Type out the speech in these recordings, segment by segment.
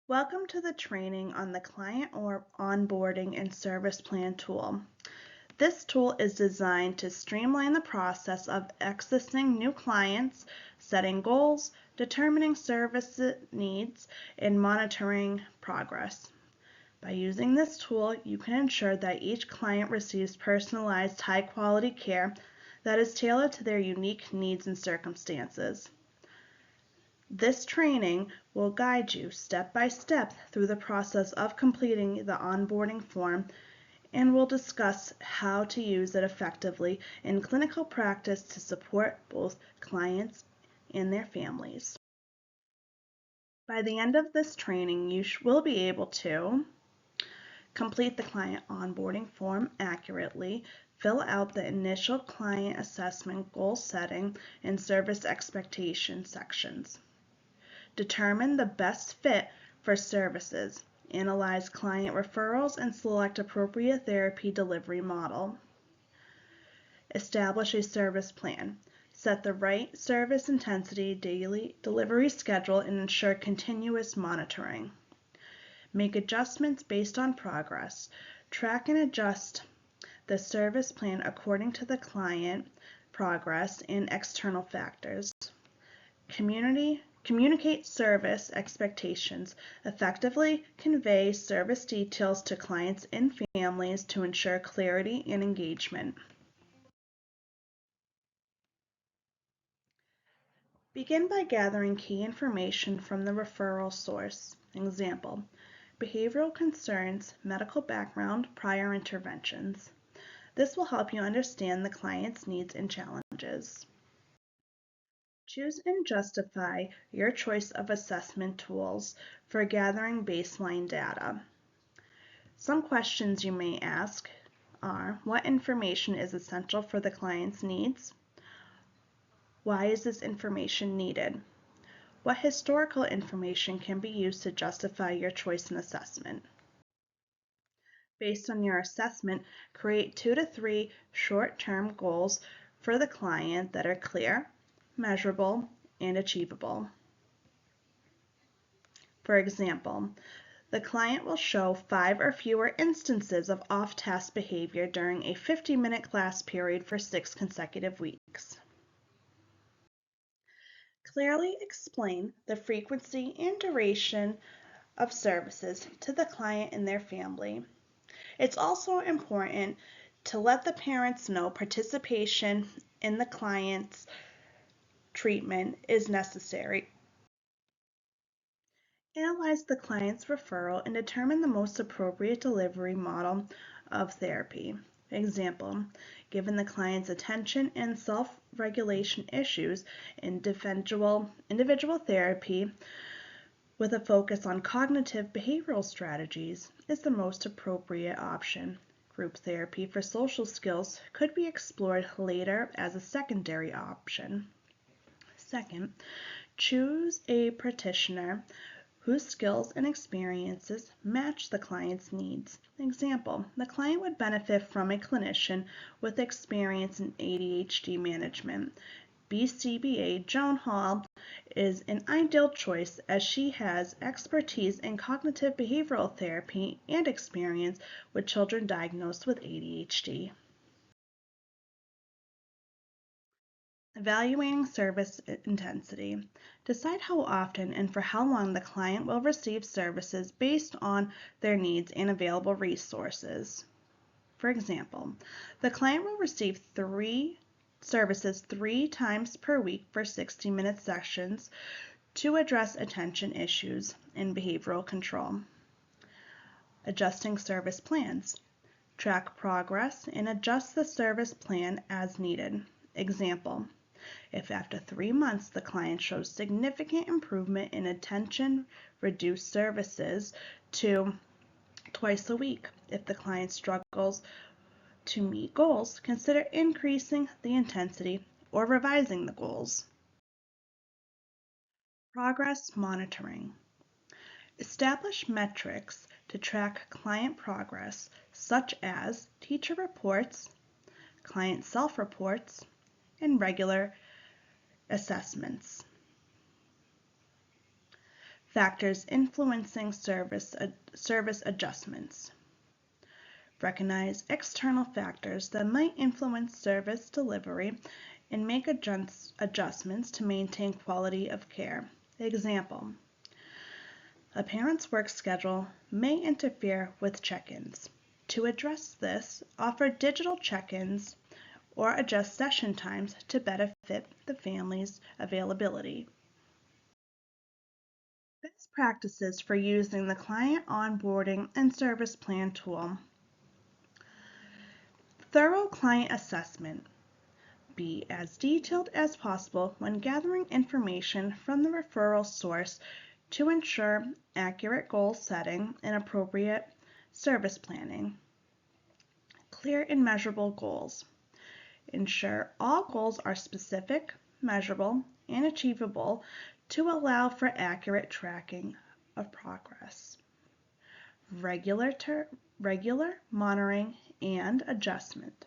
Welcome to the training on the Client or Onboarding and Service Plan tool. This tool is designed to streamline the process of accessing new clients, setting goals, determining service needs, and monitoring progress. By using this tool, you can ensure that each client receives personalized, high-quality care that is tailored to their unique needs and circumstances. This training will guide you step by step through the process of completing the onboarding form and will discuss how to use it effectively in clinical practice to support both clients and their families. By the end of this training, you will be able to complete the client onboarding form accurately, fill out the initial client assessment, goal setting, and service expectation sections. Determine the best fit for services, analyze client referrals, and select appropriate therapy delivery model. Establish a service plan. Set the right service intensity, daily delivery schedule, and ensure continuous monitoring. Make adjustments based on progress. Track and adjust the service plan according to the client progress and external factors. Communicate service expectations. Effectively convey service details to clients and families to ensure clarity and engagement. Begin by gathering key information from the referral source. Example, behavioral concerns, medical background, prior interventions. This will help you understand the client's needs and challenges. Choose and justify your choice of assessment tools for gathering baseline data. Some questions you may ask are, what information is essential for the client's needs? Why is this information needed? What historical information can be used to justify your choice in assessment? Based on your assessment, create 2 to 3 short-term goals for the client that are clear, measurable, and achievable. For example, the client will show 5 or fewer instances of off-task behavior during a 50-minute class period for 6 consecutive weeks. Clearly explain the frequency and duration of services to the client and their family. It's also important to let the parents know participation in the client's treatment is necessary. Analyze the client's referral and determine the most appropriate delivery model of therapy. Example, given the client's attention and self-regulation issues, individual therapy with a focus on cognitive behavioral strategies is the most appropriate option. Group therapy for social skills could be explored later as a secondary option. Second, choose a practitioner whose skills and experiences match the client's needs. Example, the client would benefit from a clinician with experience in ADHD management. BCBA Joan Hall is an ideal choice as she has expertise in cognitive behavioral therapy and experience with children diagnosed with ADHD. Evaluating service intensity. Decide how often and for how long the client will receive services based on their needs and available resources. For example, the client will receive 3 services 3 times per week for 60-minute sessions to address attention issues and behavioral control. Adjusting service plans. Track progress and adjust the service plan as needed. Example, if after 3 months the client shows significant improvement in attention, reduce services to twice a week. If the client struggles to meet goals, consider increasing the intensity or revising the goals. Progress monitoring. Establish metrics to track client progress, such as teacher reports, client self-reports, and regular assessments. Factors influencing service adjustments. Recognize external factors that might influence service delivery and make adjustments to maintain quality of care. Example: a parent's work schedule may interfere with check-ins. To address this, offer digital check-ins or adjust session times to better fit the family's availability. Best practices for using the client onboarding and service plan tool. Thorough client assessment. Be as detailed as possible when gathering information from the referral source to ensure accurate goal setting and appropriate service planning. Clear and measurable goals. Ensure all goals are specific, measurable, and achievable to allow for accurate tracking of progress. Regular monitoring and adjustment.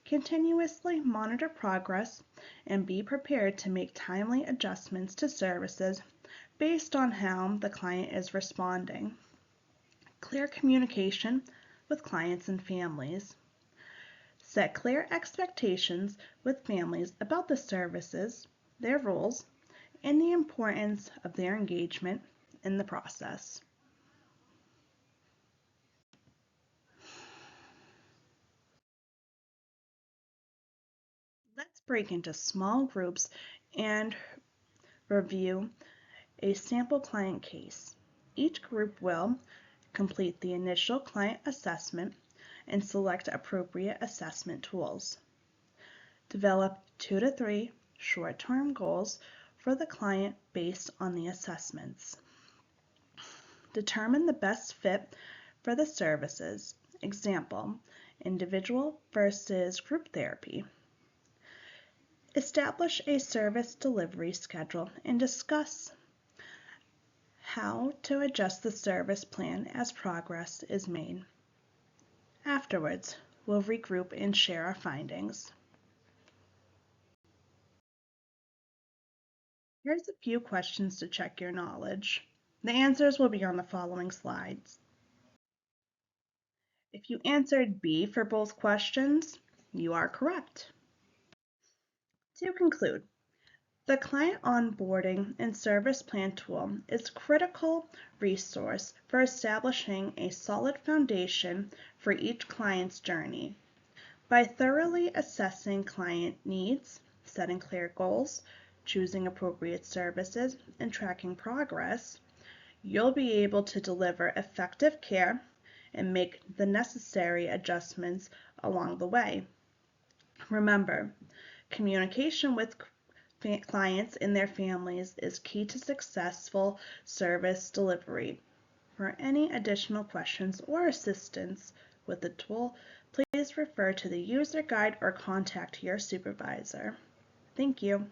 Continuously monitor progress and be prepared to make timely adjustments to services based on how the client is responding. Clear communication with clients and families. Set clear expectations with families about the services, their roles, and the importance of their engagement in the process. Let's break into small groups and review a sample client case. Each group will complete the initial client assessment and select appropriate assessment tools. Develop 2 to 3 short-term goals for the client based on the assessments. Determine the best fit for the services. Example: individual versus group therapy. Establish a service delivery schedule and discuss how to adjust the service plan as progress is made. Afterwards, we'll regroup and share our findings. Here's a few questions to check your knowledge. The answers will be on the following slides. If you answered B for both questions, you are correct. To conclude, the client onboarding and service plan tool is a critical resource for establishing a solid foundation for each client's journey. By thoroughly assessing client needs, setting clear goals, choosing appropriate services, and tracking progress, you'll be able to deliver effective care and make the necessary adjustments along the way. Remember, communication with clients and their families is key to successful service delivery. For any additional questions or assistance with the tool, please refer to the user guide or contact your supervisor. Thank you.